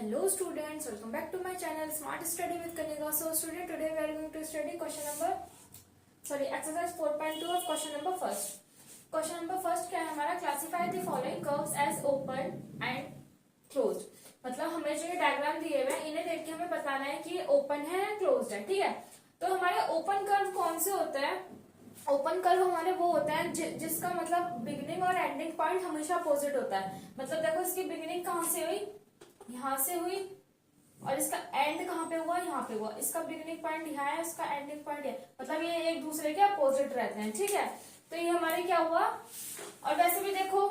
Hello students, welcome back to my channel Smart Study with Kanika. So student, today we are going to study exercise 4.2 of question number first. Question number first क्या है हमारा? Classify the following curves as open and closed. मतलब हमें जो ये diagram दिए हुए हैं इन्हें देख के हमें बताना है कि ये ओपन है या क्लोज्ड है. ठीक है, तो हमारे ओपन कर्व कौन से होते हैं? ओपन कर्व हमारे वो होता है जिसका मतलब बिगिनिंग और एंडिंग पॉइंट हमेशा अपोजिट होता है. मतलब देखो इसकी बिगिनिंग कहाँ से हुई? यहाँ से हुई, और इसका एंड कहाँ पे हुआ? यहाँ पे हुआ. इसका बिगिनिंग पॉइंट यहाँ है, इसका एंडिंग पॉइंट है. मतलब ये एक दूसरे के अपोजिट रहते हैं. ठीक है, तो ये हमारे क्या हुआ? और वैसे भी देखो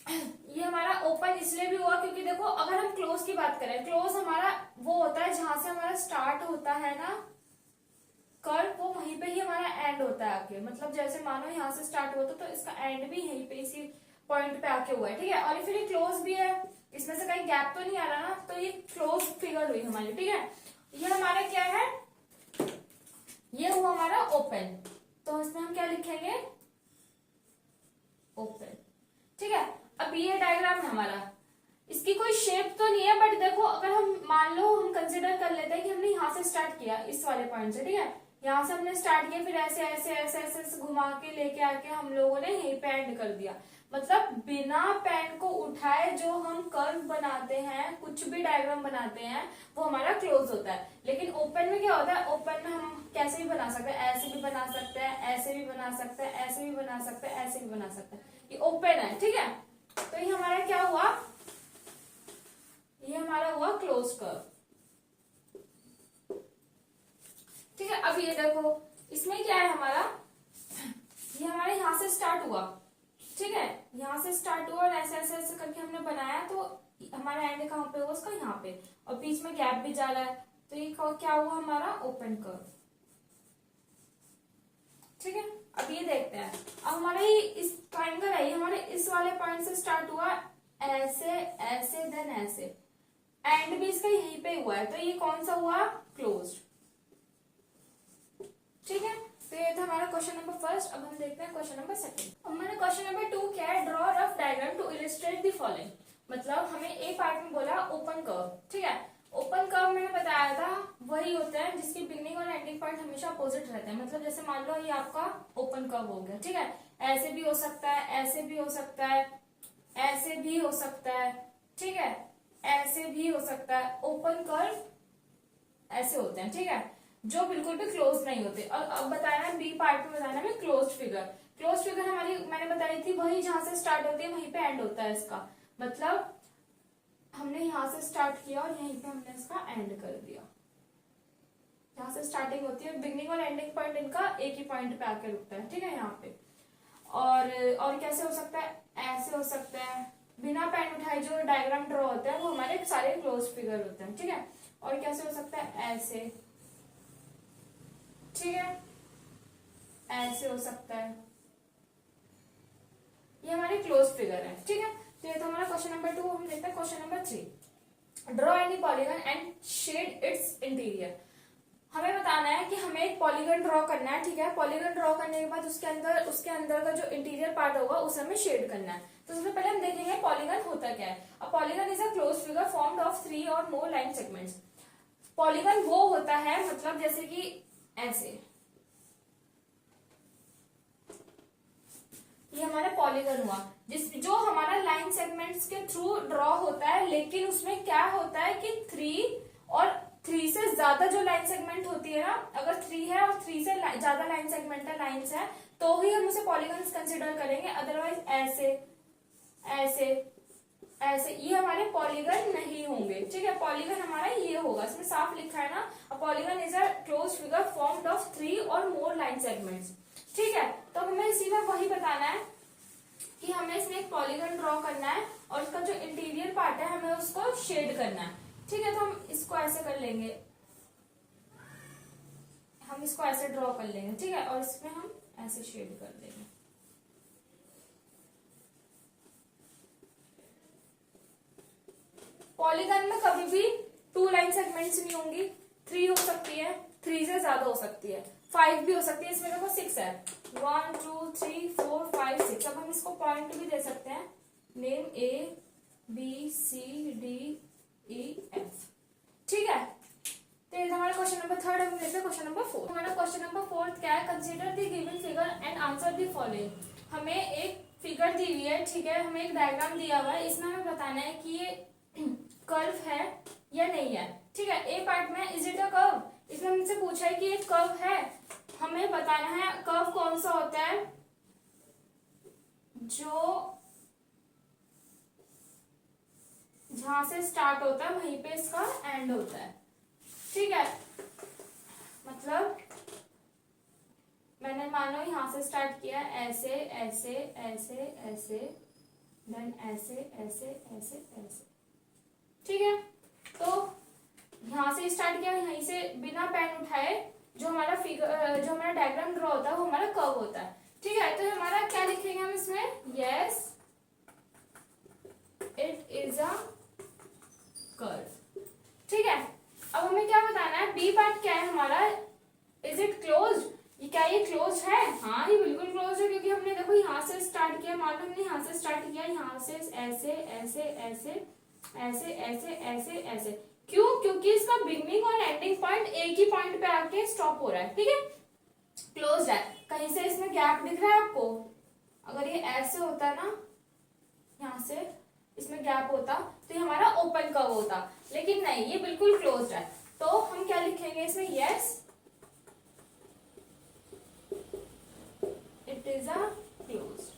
ये हमारा ओपन इसलिए भी हुआ क्योंकि देखो अगर हम क्लोज की बात करें, क्लोज हमारा वो होता है जहां से हमारा स्टार्ट होता है ना कर्व, वो वहीं पे ही हमारा एंड होता है आके. मतलब जैसे मानो यहाँ से स्टार्ट हुआ तो इसका एंड भी यहीं पे इसी पॉइंट पे आके हुआ है. ठीक है, और फिर ये क्लोज भी है, इसमें से कहीं गैप तो नहीं आ रहा ना, तो ये क्लोज फिगर हुई हमारी. ठीक है, ये हमारा क्या है? ये हुआ हमारा ओपन. तो इसमें हम क्या लिखेंगे? ओपन. ठीक है, अब ये डायग्राम है हमारा. इसकी कोई शेप तो नहीं है, बट देखो अगर हम मान लो हम कंसिडर कर लेते हैं कि हमने यहाँ से स्टार्ट किया इस वाले पॉइंट से. ठीक है, यहाँ से हमने स्टार्ट किया, फिर ऐसे ऐसे ऐसे ऐसे घुमा के लेके आके हम लोगों ने यहीं पे एंड कर दिया. मतलब बिना पेन को उठाए जो हम कर्व बनाते हैं, कुछ भी डायग्राम बनाते हैं, वो हमारा क्लोज होता है. लेकिन ओपन में क्या होता है? ओपन में हम कैसे भी बना सकते हैं, ऐसे भी बना सकते हैं, ऐसे भी बना सकते हैं, ऐसे भी बना सकते हैं, ऐसे भी बना सकते हैं. ये ओपन है. ठीक है, तो ये हमारा क्या हुआ? ये हमारा हुआ क्लोज कर्व. ठीक है, अब ये देखो इसमें क्या है हमारा? ये हमारे यहाँ से स्टार्ट हुआ. ठीक है, यहाँ से स्टार्ट हुआ और ऐसे ऐसे ऐसे करके हमने बनाया, तो हमारा एंड कहाँ पे हुआ? उसका यहाँ पे, और बीच में गैप भी जा रहा है, तो ये क्या हुआ हमारा? Open curve. ठीक है, अब ये देखते हैं. अब हमारा ये इस ट्रायंगल है, ये हमारे इस वाले पॉइंट से स्टार्ट हुआ, ऐसे ऐसे देन ऐसे, एंड भी इसका यहीं पे हुआ है, तो ये कौन सा हुआ? क्लोज्ड. ठीक है, तो ये था हमारा क्वेश्चन नंबर फर्स्ट. अब हम देखते हैं क्वेश्चन नंबर सेकंड. अब मैंने क्वेश्चन नंबर 2 क्या है? Draw rough diagram to illustrate the following. मतलब हमें एक पार्ट में बोला ओपन कर्व. ठीक है, ओपन कर्व मैंने बताया था वही होता है जिसकी बिगिनिंग और एंडिंग पॉइंट हमेशा अपोजिट रहते हैं. मतलब जैसे मान लो ये आपका ओपन कर्व हो गया. ठीक है, ऐसे भी हो सकता है, ऐसे भी हो सकता है, ऐसे भी हो सकता है. ठीक है, ऐसे भी हो सकता है. ओपन कर्व ऐसे होते हैं. ठीक है, जो बिल्कुल भी क्लोज नहीं होते. और अब बताना है बी पार्ट में, बताना है क्लोज फिगर. क्लोज फिगर हमारी मैंने बताई थी वही जहां से स्टार्ट होती है वहीं पे एंड होता है इसका. मतलब हमने यहाँ से स्टार्ट किया और यहीं पे हमने इसका एंड कर दिया. यहाँ से स्टार्टिंग होती है, बिगिनिंग और एंडिंग पॉइंट इनका एक ही पॉइंट पे आके रुकता है. ठीक है, यहाँ पे. और कैसे हो सकता है? ऐसे हो सकता है. बिना पेन उठाए जो डायग्राम ड्रॉ होता है वो हमारे सारे क्लोज फिगर होते हैं. ठीक है, और कैसे हो सकता है? ऐसे. ठीक है, ऐसे हो सकता है. ये हमारे क्लोज फिगर है. ठीक है, तो ये तो हमारा क्वेश्चन नंबर 2. हम देखते हैं question number 3. Draw any polygon and shade its interior. हमें बताना है कि हमें एक पॉलीगन ड्रॉ करना है. ठीक है, पॉलीगन ड्रॉ करने के बाद उसके अंदर का जो इंटीरियर पार्ट होगा उसे हमें शेड करना है. तो सबसे पहले हम देखेंगे पॉलीगन होता क्या है. A polygon is a close figure formed of 3 और मोर लाइन सेगमेंट्स. पॉलीगन वो होता है मतलब जैसे कि ऐसे, ये हमारा पॉलीगन हुआ जो हमारा लाइन सेगमेंट्स के थ्रू ड्रॉ होता है. लेकिन उसमें क्या होता है कि 3 से ज्यादा जो लाइन सेगमेंट होती है ना, अगर 3 है और 3 से ज्यादा लाइन सेगमेंट है, लाइंस है, तो ही हम उसे पॉलीगन कंसिडर करेंगे. अदरवाइज ऐसे ऐसे ऐसे ये हमारे पॉलीगन नहीं होंगे. ठीक है, पॉलीगन हमारा ये होगा, इसमें साफ लिखा है ना, a polygon is a close figure formed of 3 और मोर लाइन सेगमेंट्स. ठीक है, तो हमें इसी में वही बताना है कि हमें इसमें एक पॉलीगन ड्रॉ करना है और उसका जो इंटीरियर पार्ट है हमें उसको शेड करना है. ठीक है, तो हम इसको ऐसे कर लेंगे, हम इसको ऐसे ड्रॉ कर लेंगे. ठीक है, और इसमें हम ऐसे शेड कर देंगे. पॉलीगन में कभी भी 2 लाइन सेगमेंट्स नहीं होंगी. 3 हो सकती है, 3 से ज्यादा हो सकती है, 5 भी हो सकती है. इसमें देखो 6 है, 1 2 3 4 5 6. अब हम इसको पॉइंट भी दे सकते हैं, name A B C D following. हमें एक फिगर दी हुई है, ठीक है, हमें एक डायग्राम दिया हुआ है, इसमें हमें बताना है कि ये कर्व है या नहीं है, ठीक है। ए पार्ट में इज इट अ कर्व, इसमें हमसे पूछा है कि ये कर्व है, हमें बताना है कर्व कौन सा होता है जो जहां से स्टार्ट होता है वहीं पे इसका एंड होता है, ठीक है। मतलब मैंने मानो यहां से स्टार्ट किया ऐसे ऐसे ऐसे ऐसे, देन ऐसे ऐसे ऐसे ऐसे, ठीक है। तो यहां से स्टार्ट किया, यहीं से बिना पेन उठाए जो हमारा फिगर, जो हमारा डायग्राम ड्रॉ होता है वो हमारा कर्व होता है, ठीक है। तो हमारा क्या लिखेंगे हम इसमें, yes it is a curve, ठीक है। अब हमें क्या बताना है, बी पार्ट क्या है हमारा, इज इट क्लोज्ड, ये क्या ये क्लोज है, हाँ ये बिल्कुल क्लोज है, क्योंकि हमने देखो यहाँ से स्टार्ट किया, मान लो हमने यहाँ से स्टार्ट किया, यहाँ से ऐसे ऐसे ऐसे ऐसे ऐसे ऐसे ऐसे, क्यों, क्योंकि इसका बिगनिंग और एंडिंग पॉइंट एक ही पॉइंट पे आके स्टॉप हो रहा है, ठीक है, क्लोज है। कहीं से इसमें गैप दिख रहा है आपको, अगर ये ऐसे होता ना, यहाँ से इसमें गैप होता तो ये हमारा ओपन कर्व होता, लेकिन नहीं, ये बिल्कुल क्लोज है। तो हम क्या लिखेंगे इसमें, yes it is a close,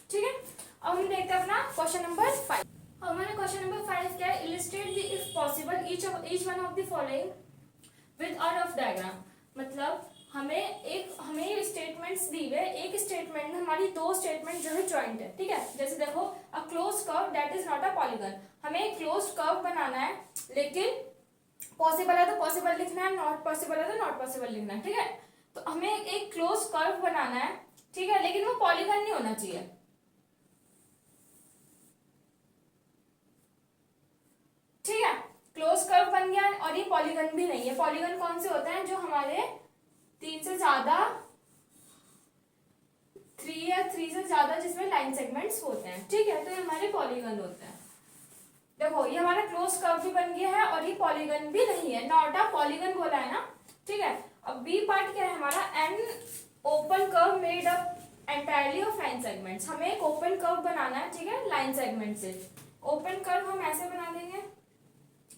ठीक है। अब हम देखते हैं अपना क्वेश्चन नंबर 5। हमारा क्वेश्चन नंबर 5 क्या है, illustrate the if possible each one of the following with a rough diagram. मतलब हमें स्टेटमेंट्स दी हुए, एक स्टेटमेंट में हमारी दो स्टेटमेंट जो है जॉइंट है, ठीक है। जैसे देखो, a close curve that is not a polygon, हमें एक क्लोज कर्व बनाना है, लेकिन पॉसिबल है तो पॉसिबल लिखना है, नॉट पॉसिबल है तो नॉट पॉसिबल लिखना है, ठीक है। तो हमें एक क्लोज कर्व बनाना है, ठीक है, लेकिन वो पॉलीगन नहीं होना चाहिए, ठीक है। क्लोज कर्व बन गया और ये पॉलीगन भी नहीं है। पॉलीगन कौन से होते हैं, जो हमारे 3 से ज्यादा, 3 से ज्यादा जिसमें लाइन सेगमेंट्स होते हैं, ठीक है, तो ये हमारे पॉलीगन होते हैं। देखो ये हमारा क्लोज कर्व भी बन गया है और ये पॉलीगन भी नहीं है, नॉट अ पॉलीगन बोला है ना, ठीक है। अब बी पार्ट क्या है हमारा, an open curve made up entirely of line segments, हमें एक ओपन कर्व बनाना है, ठीक है, लाइन सेगमेंट से। ओपन कर्व हम ऐसे बना देंगे,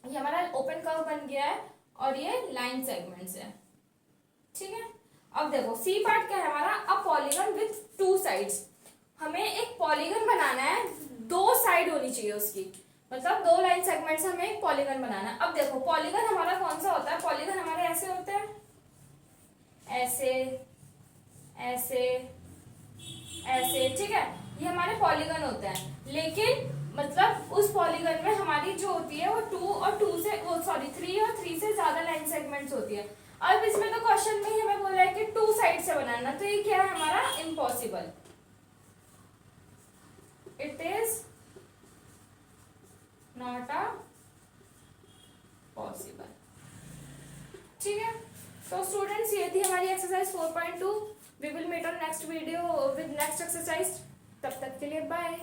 ये हमारा ओपन कर्व बन गया है और ये लाइन सेगमेंट्स है, ठीक है। अब देखो सी पार्ट क्या है हमारा, अ पॉलीगन विथ 2 साइड्स, हमें एक पॉलीगन बनाना है, 2 साइड होनी चाहिए उसकी, मतलब 2 लाइन सेगमेंट से हमें एक पॉलीगन बनाना है। अब देखो पॉलीगन हमारा कौन सा होता है, पॉलीगन हमारे ऐसे होते हैं, ऐसे ऐसे ऐसे, ठीक है, ये हमारे पॉलीगन होते हैं। लेकिन मतलब उस पॉलीगन में हमारी जो होती है वो 2 और 2 से, वो सॉरी 3 और 3 से ज्यादा लाइन सेगमेंट्स होती है। अब इसमें तो क्वेश्चन में ही हमें बोला है कि 2 साइड से बनाना, तो ये क्या है हमारा, impossible, it is not a possible, ठीक है। तो स्टूडेंट्स ये थी हमारी exercise 4.2। We will meet on next video with next exercise, तब तक के लिए बाय।